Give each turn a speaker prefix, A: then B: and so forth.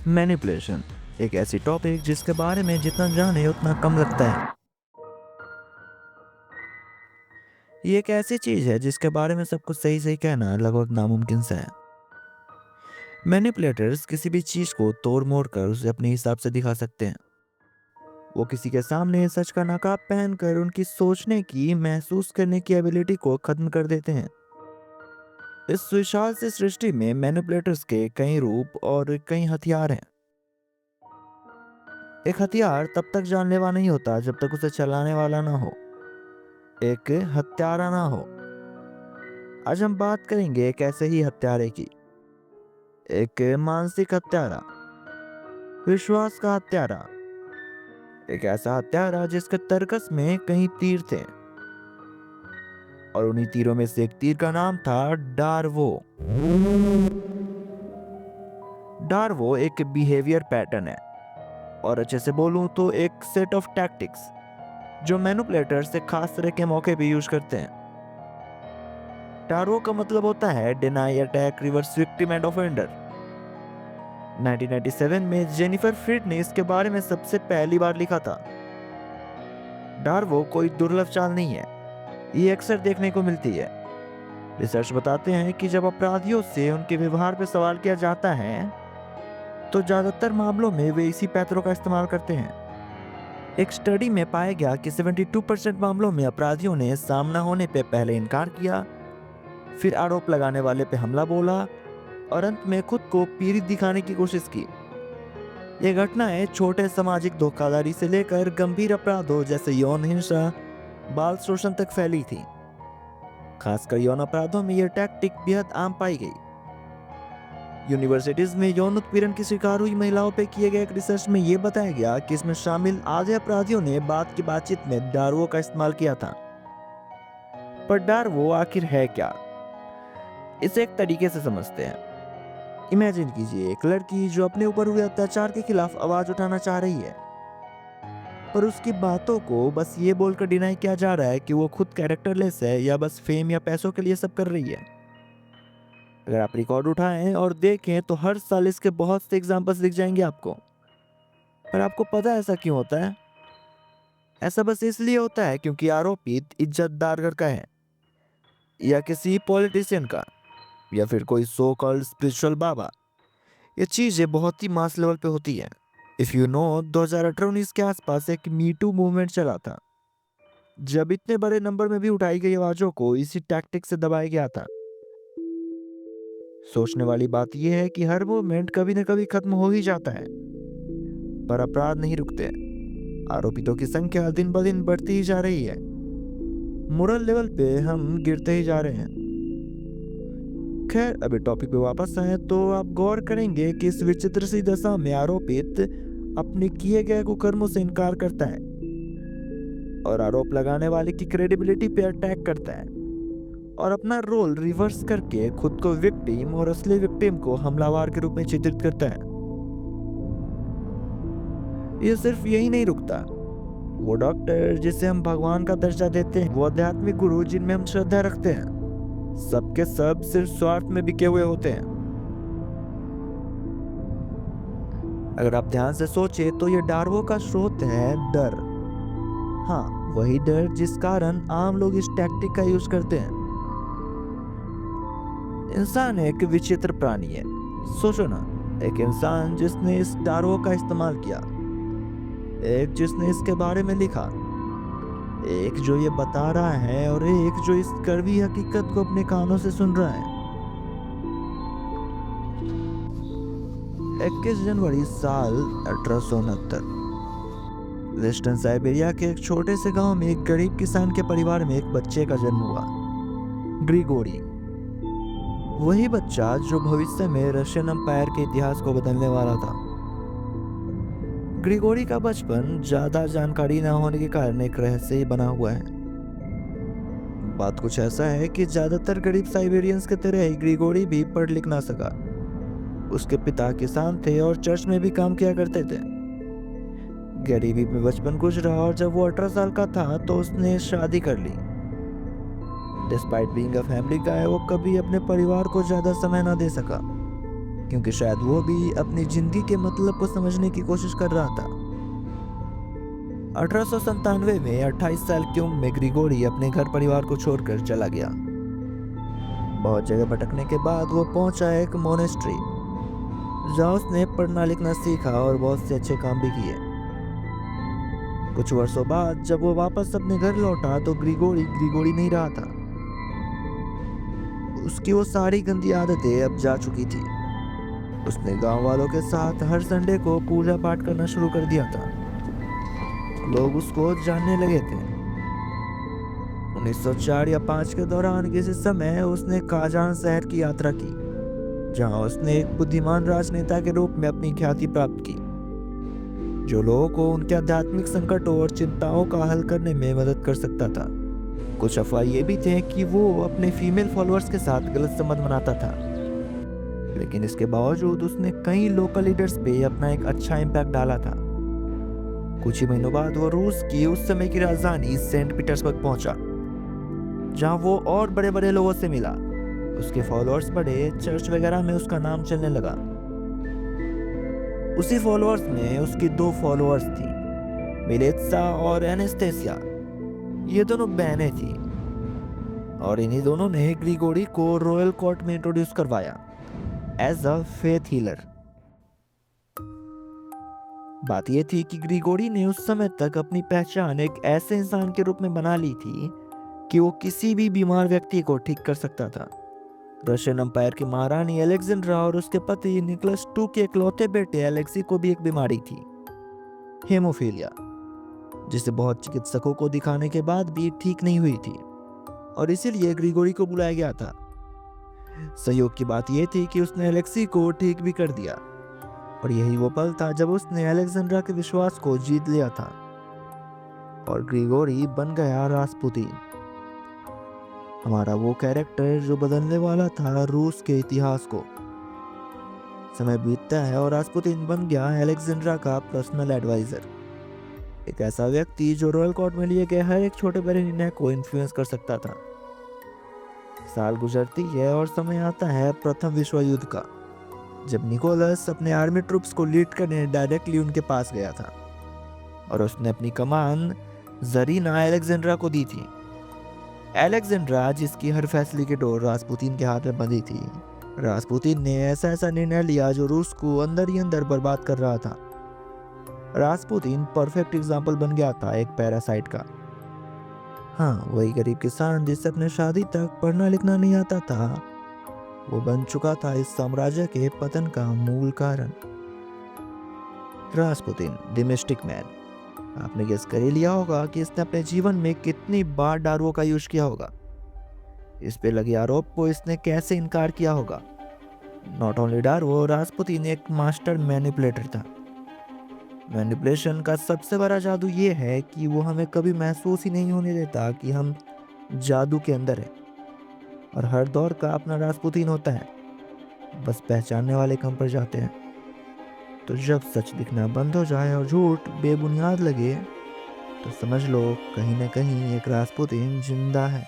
A: Manipulation एक ऐसी topic जिसके बारे में जितना जाने उतना कम लगता है। ये एक ऐसी चीज है जिसके बारे में सब कुछ सही सही कहना लगभग नामुमकिन सा है। मैनिपुलेटर्स किसी भी चीज को तोड़ मोड़ कर उसे अपने हिसाब से दिखा सकते हैं। वो किसी के सामने सच का नकाब पहनकर उनकी सोचने की महसूस करने की एबिलिटी को खत्म कर देते हैं। इस विशाल सी सृष्टि में मैनिपुलेटर्स के कई रूप और कई हथियार हैं। एक हथियार तब तक जानलेवा नहीं होता जब तक उसे चलाने वाला ना हो, एक हत्यारा ना हो। आज हम बात करेंगे एक ऐसे ही हत्यारे की, एक मानसिक हत्यारा, विश्वास का हत्यारा। एक ऐसा हत्यारा जिसके तर्कस में कई तीर थे और उन्हीं तीरों में से एक तीर का नाम था डार्वो। डार्वो एक बिहेवियर पैटर्न है, और अच्छे से बोलूं तो एक सेट ऑफ टैक्टिक्स जो मैनिपुलेटर्स एक खास तरह के मौके पे यूज करते हैं। टारो का मतलब होता है deny, attack, reverse, victim and offender. 1997 में जेनिफर फ्रिड ने इसके बारे में सबसे पहली बार लिखा था। डार्वो कोई दुर्लभ चाल नहीं है, ये अक्सर देखने को मिलती है। रिसर्च बताते हैं कि जब अपराधियों से उनके व्यवहार पर सवाल किया जाता है तो ज्यादातर मामलों में वे इसी पैटर्न का इस्तेमाल करते हैं। एक स्टडी में पाया गया कि 72% मामलों में अपराधियों ने सामना होने पे पहले इनकार किया, फिर आरोप लगाने वाले पे हमला बोला और अंत में खुद को पीड़ित दिखाने की कोशिश की। ये घटनाएं छोटे सामाजिक धोखाधड़ी से लेकर गंभीर अपराधों जैसे यौन हिंसा, बाल शोषण तक फैली थी। खासकर यौन अपराधों में यह टैक्टिक बेहद आम पाई गई। यूनिवर्सिटीज में यौन उत्पीड़न की शिकार हुई महिलाओं पे किए गए एक रिसर्च में यह बताया गया कि इसमें शामिल आधे अपराधियों ने बात की बातचीत में डार्वो का इस्तेमाल किया था। पर डार्वो आखिर है क्या, इसे एक तरीके से समझते हैं। इमेजिन कीजिए एक लड़की जो अपने ऊपर हुए अत्याचार के खिलाफ आवाज उठाना चाह रही है, पर उसकी बातों को बस ये बोलकर डिनाई किया जा रहा है कि वो खुद कैरेक्टरलेस है या बस फेम या पैसों के लिए सब कर रही है। अगर आप रिकॉर्ड उठाएं और देखें तो हर साल इसके बहुत से एग्जांपल्स दिख जाएंगे आपको। पर आपको पता है ऐसा क्यों होता है? ऐसा बस इसलिए होता है क्योंकि आरोपित इज्जतदार घर का है, या किसी पॉलिटिशियन का, या फिर कोई सो कॉल्ड स्पिरिचुअल बाबा। ये चीजें बहुत ही मास लेवल पे होती है। इफ यू नो 2018-19 के आसपास एक मीटू मूवमेंट चला था, जब इतने बड़े नंबर में भी उठाई गई आवाजों को इसी टैक्टिक से दबाया गया था। सोचने वाली बात यह है कि हर मूवमेंट कभी न कभी खत्म हो ही जाता है, पर अपराध नहीं रुकते। आरोपितों की संख्या दिन ब दिन बढ़ती ही जा रही है। मोरल लेवल पे हम गिरते ही जा रहे हैं। खैर, अभी टॉपिक पे वापस आए तो आप गौर करेंगे कि इस विचित्र सी दशा में आरोपित अपने किए गए कुकर्मों से इनकार करता है और आरोप लगाने वाले की क्रेडिबिलिटी पे अटैक करता है और अपना रोल रिवर्स करके खुद को विक्टिम और असली विक्टिम को हमलावर के रूप में चित्रित करता है। ये सिर्फ यही नहीं रुकता। वो डॉक्टर जिसे हम भगवान का दर्जा देते हैं, वो आध्यात्मिक गुरु जिनमें हम श्रद्धा रखते हैं, सबके सब सिर्फ स्वार्थ में बिके हुए होते हैं। अगर आप ध्यान से सोचे तो ये डार्वो का स्रोत है डर। हाँ, वही डर जिस कारण आम लोग इस टैक्टिक का यूज करते हैं। इंसान एक विचित्र प्राणी है। सोचो ना, एक इंसान जिसने इस डार्वो का इस्तेमाल किया, एक जिसने इसके बारे में लिखा, एक जो ये बता रहा है और एक जो इस कड़वी हकीकत को अपने कानों से सुन रहा है। 21 जनवरी साल 1869 वेस्टर्न साइबेरिया के एक छोटे से गांव में एक गरीब किसान के परिवार में एक बच्चे का जन्म हुआ, ग्रिगोरी। वही बच्चा जो भविष्य में रशियन एम्पायर के इतिहास को बदलने वाला था। ग्रिगोरी का बचपन ज्यादा जानकारी न होने के कारण एक रहस्य ही बना हुआ है। बात कुछ ऐसा है कि ज्यादातर गरीब साइबेरियंस के तरह ही ग्रिगोरी भी पढ़ लिख ना सका। उसके पिता किसान थे और चर्च में भी काम किया करते थे। गरीबी में बचपन गुजरा और जब वो 18 साल का था तो उसने शादी कर ली। Despite being a family guy, वो कभी अपने परिवार को ज्यादा समय न दे सका। क्योंकि शायद वो भी अपनी जिंदगी के मतलब को समझने की कोशिश कर रहा था। 1897 में 28 साल की उम्र में ग्रिगोरी अपने घर परिवार को छोड़कर चला गया। बहुत जगह भटकने के बाद वो पहुंचा एक मोनेस्ट्री, जहाँ उसने पढ़ना लिखना सीखा और बहुत से अच्छे काम भी किए। कुछ वर्षों बाद जब वो वापस अपने घर लौटा तो ग्रिगोरी ग्रिगोरी नहीं रहा था। उसकी वो सारी गंदी आदतें अब जा चुकी थी। उसने गांव वालों के साथ हर संडे को पूजा पाठ करना शुरू कर दिया था। लोग उसको जानने लगे थे। 1904 या 5 के दौरान किसी समय उसने काजान शहर की यात्रा की, जहां उसने एक बुद्धिमान राजनेता के रूप में अपनी ख्याति प्राप्त की, जो लोगों को उनके आध्यात्मिक संकटों और चिंताओं का हल करने में मदद कर सकता था। कुछ अफवाह ये भी थे कि वो अपने फीमेल फॉलोअर्स के साथ गलत संबंध बनाता था, लेकिन इसके बावजूद उसने कई लोकल लीडर्स पे अपना एक अच्छा इम्पैक्ट डाला था। कुछ ही महीनों बाद वो रूस की उस समय की राजधानी सेंट पीटर्सबर्ग पहुंचा, जहां वो और बड़े बड़े लोगों से मिला। उसके फॉलोअर्स बढ़े, चर्च वगैरह में उसका नाम चलने लगा। उसी फॉलोअर्स में उसकी 2 फॉलोअर्स थी, मिलेत्सा और एनेस्थेसिया। ये दोनों बहनें थी और इन्हीं दोनों ने ग्रिगोरी को रॉयल कोर्ट में इंट्रोड्यूस करवाया एज अ फेथ हीलर। बात यह थी कि ग्रिगोरी ने उस समय तक अपनी पहचान एक ऐसे इंसान के रूप में बना ली थी कि वो किसी भी बीमार व्यक्ति को ठीक कर सकता था। रशियन एम्पायर की महारानी अलेक्जेंड्रा और उसके पति निकोलस II के इकलौते बेटे अलेक्सी को भी एक बीमारी थी, हेमोफीलिया, जिसे बहुत चिकित्सकों को दिखाने के बाद भी ठीक नहीं हुई थी और इसीलिए ग्रिगोरी को बुलाया गया था। संयोग की बात यह थी कि उसने अलेक्सी को ठीक भी कर दिया और यही वो पल था जब उसने अलेक्जेंड्रा के विश्वास को जीत लिया था और ग्रिगोरी बन गया रास्पुतिन, हमारा वो कैरेक्टर जो बदलने वाला था रूस के इतिहास को। समय बीतता है और रास्पुतिन बन गया अलेक्जेंड्रा का पर्सनल एडवाइजर, एक ऐसा व्यक्ति जो रॉयल कोर्ट में लिए गए हर एक छोटे बड़े निर्णय को इन्फ्लुएंस कर सकता था। साल गुजरती है और समय आता है प्रथम विश्व युद्ध का, जब निकोलस अपने आर्मी ट्रूप्स को लीड करने डायरेक्टली उनके पास गया था और उसने अपनी कमान जरीना अलेक्जेंड्रा को दी थी। अलेक्जेंड्रा, जिसकी हर फैसले की डोर रास्पुतिन के हाथ में बंधी थी, रास्पुतिन ने ऐसा निर्णय लिया जो रूस को अंदर ही अंदर बर्बाद कर रहा था। रास्पुतिन परफेक्ट एग्जाम्पल बन गया था एक पैरासाइट का। हाँ, वही गरीब किसान जिससे अपने शादी तक पढ़ना लिखना नहीं आता था, वो बन चुका था इस साम्राज्य के पतन का मूल कारण। Rasputin the mystic man. आपने गेस कर ही लिया होगा कि इसने अपने जीवन में कितनी बार दारुओं का यूज किया होगा। इस पे लगे आरोप को इसने कैसे इनकार किया होगा। नॉट ओनली दारू, रास्पुतिन एक मास्टर मैनिपुलेटर था। मैनिपुलेशन का सबसे बड़ा जादू ये है कि वो हमें कभी महसूस ही नहीं होने देता कि हम जादू के अंदर है, और हर दौर का अपना रास्पुतिन होता है, बस पहचानने वाले कम पड़ जाते हैं। तो जब सच दिखना बंद हो जाए और झूठ बेबुनियाद लगे, तो समझ लो कहीं ना कहीं एक रास्पुतिन जिंदा है।